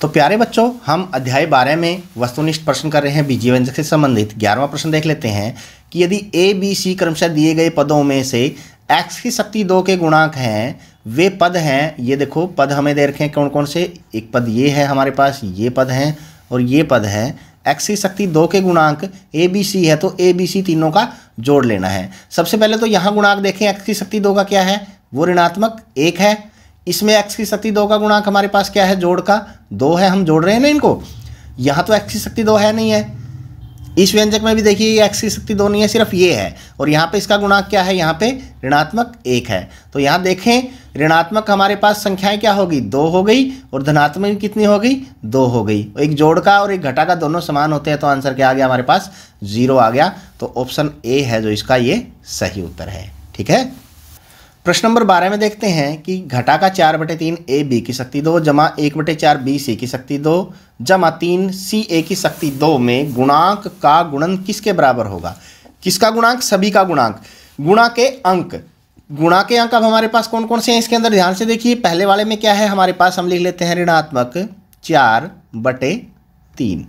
तो प्यारे बच्चों, हम अध्याय 12 में वस्तुनिष्ठ प्रश्न कर रहे हैं बीजीय व्यंजक से संबंधित। 11वां प्रश्न देख लेते हैं कि यदि ए बी सी क्रमशः दिए गए पदों में से x की शक्ति 2 के गुणांक हैं, वे पद हैं। ये देखो पद हमें दे रखे हैं कौन कौन से। एक पद ये है हमारे पास, ये पद हैं और ये पद है। x की शक्ति 2 के गुणांक ए बी सी है, तो ए बी सी तीनों का जोड़ लेना है। सबसे पहले तो यहाँ गुणांक देखें, x की शक्ति 2 का क्या है, वो ऋणात्मक 1 है। इसमें x की शक्ति 2 का गुणांक हमारे पास क्या है, जोड़ का 2 है। हम जोड़ रहे हैं ना इनको। यहाँ तो x की शक्ति 2 है नहीं है। इस व्यंजक में भी देखिए x की शक्ति 2 नहीं है, सिर्फ ये है। और यहाँ पे इसका गुणांक क्या है, यहाँ पे ऋणात्मक 1 है। तो यहाँ देखें ऋणात्मक हमारे पास संख्याएं क्या होगी, 2 हो गई, और धनात्मक कितनी हो गई, 2 हो गई। एक जोड़ का और एक घटा का दोनों समान होते हैं, तो आंसर क्या आ गया हमारे पास, 0 आ गया। तो ऑप्शन ए है जो इसका ये सही उत्तर है। ठीक है। प्रश्न नंबर 12 में देखते हैं कि घटा का 4/3 ए बी की शक्ति 2 जमा 1/4 बी सी की शक्ति 2 जमा 3 सी ए की शक्ति 2 में गुणांक का गुणन किसके बराबर होगा। किसका गुणांक, सभी का गुणांक। गुणा के अंक, गुणा के अंक अब हमारे पास कौन कौन से हैं इसके अंदर, ध्यान से देखिए। पहले वाले में क्या है हमारे पास, हम लिख लेते हैं ऋणात्मक 4/3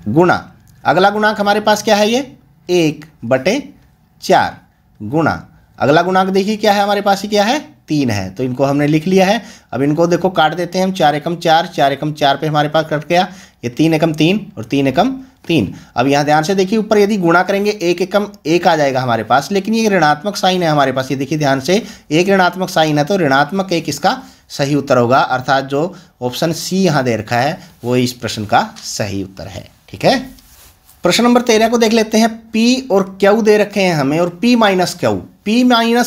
गुणा, अगला गुणांक हमारे पास क्या है, ये 1/4 गुणा, अगला गुणांक देखिए क्या है हमारे पास, ही क्या है, 3 है। तो इनको हमने लिख लिया है। अब इनको देखो काट देते हैं हम, 4 एकम 4, 4 एकम 4 पे हमारे पास कट गया। ये 3 एकम 3 और 3 एकम 3। अब यहाँ ध्यान से देखिए, ऊपर यदि गुणा करेंगे 1 एकम 1 आ जाएगा हमारे पास, लेकिन ये ऋणात्मक साइन है हमारे पास। ये देखिए ध्यान से, एक ऋणात्मक साइन है, तो ऋणात्मक 1 इसका सही उत्तर होगा। अर्थात जो ऑप्शन सी यहाँ दे रखा है वो इस प्रश्न का सही उत्तर है। ठीक है। प्रश्न नंबर 13 को देख लेते हैं। P और Q दे रखे हैं हमें, और P माइनस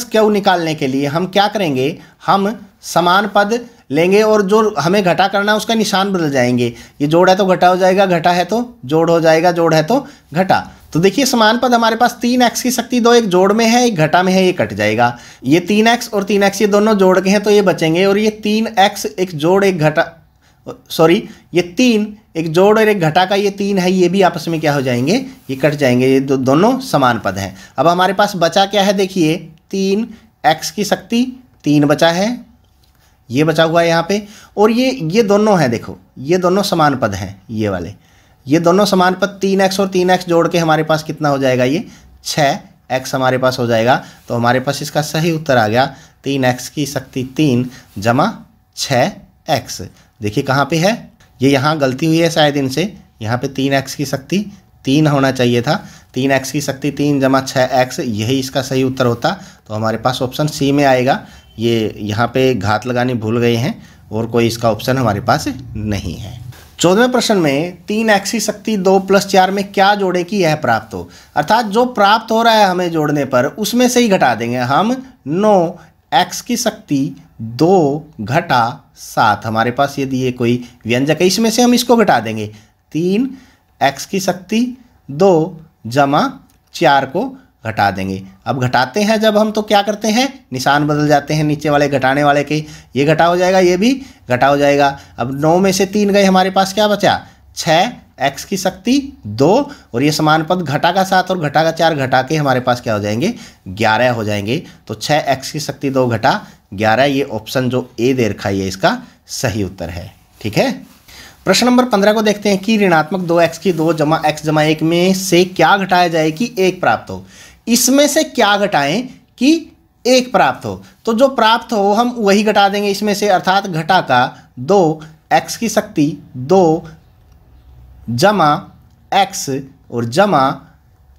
Q निकालने के लिए हम क्या करेंगे, हम समान पद लेंगे और जो हमें घटा करना है उसका निशान बदल जाएंगे। ये जोड़ है तो घटा हो जाएगा, घटा है तो जोड़ हो जाएगा, जोड़ है तो घटा। तो देखिए समान पद हमारे पास 3x की शक्ति 2 एक जोड़ में है, एक घटा में है, ये कट जाएगा। ये 3x और 3x ये दोनों जोड़ के हैं तो ये बचेंगे, और ये 3x एक जोड़ एक घटा, सॉरी ये 3 एक जोड़ और एक घटा का ये 3 है, ये भी आपस में क्या हो जाएंगे, ये कट जाएंगे। ये दोनों समान पद हैं। अब हमारे पास बचा क्या है, देखिए 3x की शक्ति 3 बचा है, ये बचा हुआ है यहाँ पे। और ये दोनों हैं, देखो ये दोनों समान पद हैं, ये वाले, ये दोनों समान पद 3x और 3x जोड़ के हमारे पास कितना हो जाएगा, ये 6x हमारे पास हो जाएगा। तो हमारे पास इसका सही उत्तर आ गया 3x की शक्ति 3 जमा 6x। देखिए कहाँ पे है, ये यहाँ गलती हुई है शायद इनसे, यहाँ पे 3x की शक्ति 3 होना चाहिए था। 3x की शक्ति 3 जमा 6x, यही इसका सही उत्तर होता। तो हमारे पास ऑप्शन सी में आएगा। ये यहाँ पे घात लगानी भूल गए हैं, और कोई इसका ऑप्शन हमारे पास नहीं है। 14वें प्रश्न में 3x की शक्ति 2 + 4 में क्या जोड़े कि यह प्राप्त हो। अर्थात जो प्राप्त हो रहा है हमें जोड़ने पर उसमें से ही घटा देंगे हम। 9x की शक्ति 2 घटा 7 हमारे पास ये दिए कोई व्यंजक है, इसमें से हम इसको घटा देंगे। 3x की शक्ति 2 जमा 4 को घटा देंगे। अब घटाते हैं जब हम तो क्या करते हैं, निशान बदल जाते हैं नीचे वाले घटाने वाले के। ये घटा हो जाएगा, ये भी घटा हो जाएगा। अब 9 में से 3 गए, हमारे पास क्या बचा, 6x की शक्ति 2, और ये समान पद घटा का 7 और घटा का 4 घटा के हमारे पास क्या हो जाएंगे, 11 हो जाएंगे। तो 6x की शक्ति 2 घटा 11, ये ऑप्शन जो ए दे रखा है इसका सही उत्तर है। ठीक है। प्रश्न नंबर 15 को देखते हैं कि ऋणात्मक 2x की 2 जमा x जमा 1 में से क्या घटाया जाए कि 1 प्राप्त हो। इसमें से क्या घटाएं कि 1 प्राप्त हो। तो जो प्राप्त हो हम वही घटा देंगे इसमें से, अर्थात घटा का 2x की शक्ति 2 जमा x और जमा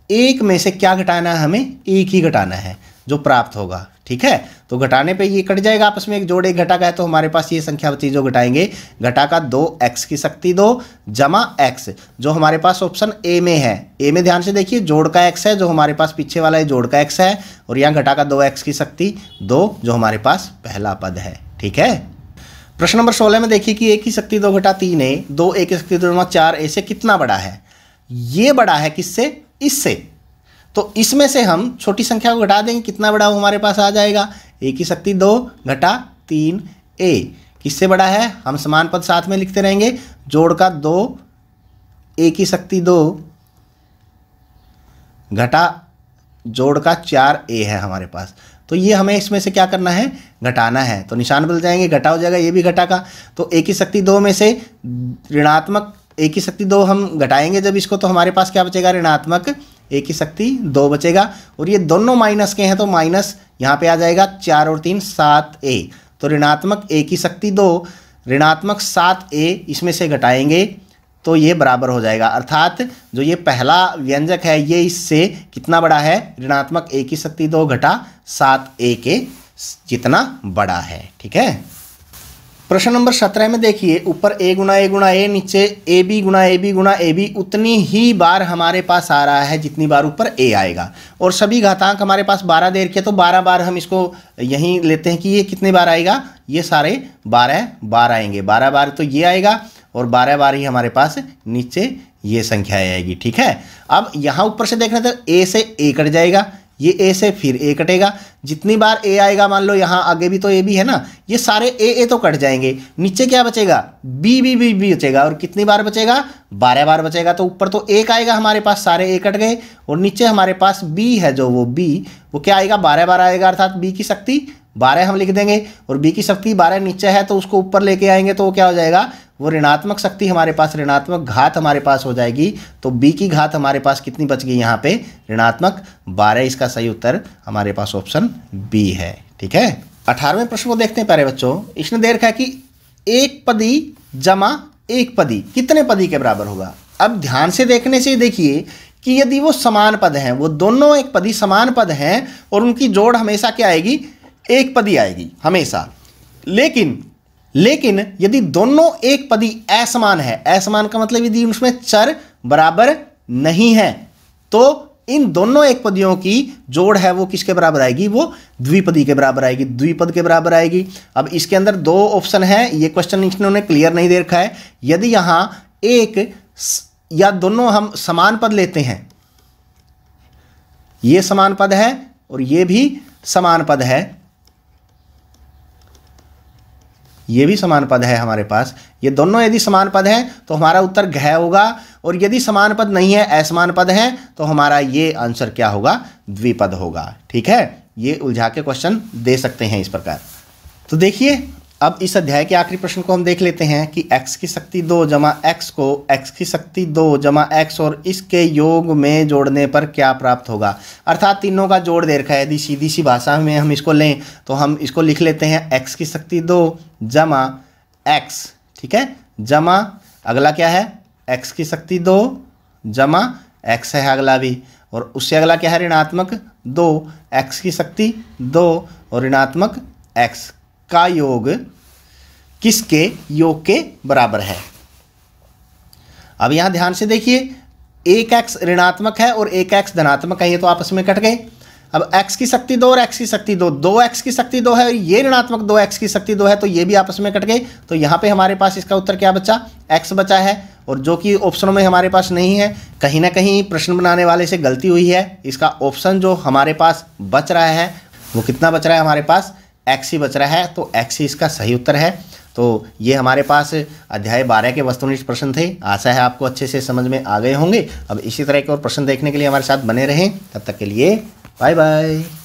1 में से क्या घटाना है, हमें 1 ही घटाना है जो प्राप्त होगा। ठीक है। तो घटाने पे ये कट जाएगा आपस में, एक जोड़ एक घटा का है, तो हमारे पास ये संख्या बची जो घटाएंगे। घटा का 2x की शक्ति 2 जमा x, जो हमारे पास ऑप्शन ए में है। ए में ध्यान से देखिए, जोड़ का x है जो हमारे पास पीछे वाला है, जोड़ का x है, और यहाँ घटा का 2x की शक्ति 2 जो हमारे पास पहला पद है। ठीक है। प्रश्न नंबर 16 में देखिए कि 1 की शक्ति 2 घटा 3a, 2 a की शक्ति 2 जमा 4a से कितना बड़ा है। ये बड़ा है किससे, इससे। तो इसमें से हम छोटी संख्या को घटा देंगे, कितना बड़ा हो हमारे पास आ जाएगा, a की शक्ति 2 घटा 3a किससे बड़ा है, हम समान पद साथ में लिखते रहेंगे। जोड़ का 2 a की शक्ति 2 घटा जोड़ का 4a है हमारे पास। तो ये हमें इसमें से क्या करना है, घटाना है। तो निशान बदल जाएंगे, घटा हो जाएगा, ये भी घटा का। तो ए की शक्ति 2 में से ऋणात्मक ए की शक्ति 2 हम घटाएंगे जब इसको, तो हमारे पास क्या बचेगा, ऋणात्मक ए की शक्ति 2 बचेगा। और ये दोनों माइनस के हैं तो माइनस यहाँ पे आ जाएगा, 4 और 3 7a। तो ऋणात्मक ए की शक्ति 2 ऋणात्मक 7a इसमें से घटाएंगे तो ये बराबर हो जाएगा। अर्थात जो ये पहला व्यंजक है ये इससे कितना बड़ा है, ऋणात्मक ए की शक्ति 2 घटा 7a के जितना बड़ा है। ठीक है। प्रश्न नंबर 17 में देखिए, ऊपर a गुना a, नीचे ab गुना ab उतनी ही बार हमारे पास आ रहा है जितनी बार ऊपर a आएगा। और सभी घातांक हमारे पास 12 दे रखे, तो 12 बार हम इसको यहीं लेते हैं कि ये कितने बार आएगा, ये सारे 12 बार आएंगे। 12 बार तो ये आएगा और 12 बार ही हमारे पास नीचे ये संख्या आएगी। ठीक है। अब यहाँ ऊपर से देखना तो a से a कट जाएगा, ये a से फिर a कटेगा। जितनी बार a आएगा, मान लो यहाँ आगे भी तो a भी है ना, ये सारे a तो कट जाएंगे। नीचे क्या बचेगा, b बचेगा। और कितनी बार बचेगा, 12 बार बचेगा। तो ऊपर तो 1 आएगा हमारे पास, सारे a कट गए। और नीचे हमारे पास b है, जो वो b वो क्या आएगा, 12 बार आएगा। अर्थात b की शक्ति 12 हम लिख देंगे, और b की शक्ति 12 नीचे है तो उसको ऊपर लेके आएंगे तो वो क्या हो जाएगा, वो ऋणात्मक शक्ति हमारे पास, ऋणात्मक घात हमारे पास हो जाएगी। तो b की घात हमारे पास कितनी बच गई यहाँ पे, ऋणात्मक 12। इसका सही उत्तर हमारे पास ऑप्शन बी है। ठीक है। 18वें प्रश्न को देखते हैं प्यारे बच्चों। इसने दे रखा है कि एक पदी जमा एक पदी कितने पदी के बराबर होगा। अब ध्यान से देखने से देखिए कि यदि वो समान पद हैं, वो दोनों एक पदी समान पद हैं और उनकी जोड़ हमेशा क्या आएगी, एक पदी आएगी हमेशा। लेकिन यदि दोनों एक पदी असमान है, असमान का मतलब यदि उसमें चर बराबर नहीं है, तो इन दोनों एक पदियों की जोड़ है वो किसके बराबर आएगी, वो द्विपदी के बराबर आएगी, द्विपद के बराबर आएगी। अब इसके अंदर 2 ऑप्शन है, ये क्वेश्चन इन्होंने क्लियर नहीं दे रखा है। यदि यहां एक या दोनों हम समान पद लेते हैं, ये समान पद है और ये भी समान पद है, ये भी समान पद है हमारे पास, ये दोनों यदि समान पद हैं तो हमारा उत्तर घ होगा। और यदि समान पद नहीं है, असमान पद हैं, तो हमारा ये आंसर क्या होगा, द्विपद होगा। ठीक है। ये उलझा के क्वेश्चन दे सकते हैं इस प्रकार। तो देखिए अब इस अध्याय के आखिरी प्रश्न को हम देख लेते हैं कि x की शक्ति 2 जमा x को x की शक्ति 2 जमा x और इसके योग में जोड़ने पर क्या प्राप्त होगा। अर्थात तीनों का जोड़ दे रखा है। यदि सीधी सी भाषा में हम इसको लें तो हम इसको लिख लेते हैं x की शक्ति 2 जमा x। ठीक है। जमा अगला क्या है, x की शक्ति 2 जमा x है अगला भी, और उससे अगला क्या है, ऋणात्मक 2 x की शक्ति 2 और ऋणात्मक x का योग किसके योग के बराबर है। अब यहां ध्यान से देखिए, एक x ऋणात्मक है और एक x धनात्मक है, ये तो आपस में कट गए। अब x की शक्ति 2 और x की शक्ति 2, 2x की शक्ति 2 है और ये ऋणात्मक 2x की शक्ति 2 है, तो ये भी आपस में कट गए। तो यहाँ पे हमारे पास इसका उत्तर क्या बचा, x बचा है, और जो कि ऑप्शनों में हमारे पास नहीं है। कहीं ना कहीं प्रश्न बनाने वाले से गलती हुई है। इसका ऑप्शन जो हमारे पास बच रहा है वो कितना बच रहा है, हमारे पास x ही बच रहा है। तो x ही इसका सही उत्तर है। तो ये हमारे पास अध्याय 12 के वस्तुनिष्ठ प्रश्न थे। आशा है आपको अच्छे से समझ में आ गए होंगे। अब इसी तरह के और प्रश्न देखने के लिए हमारे साथ बने रहें। तब तक के लिए बाय बाय।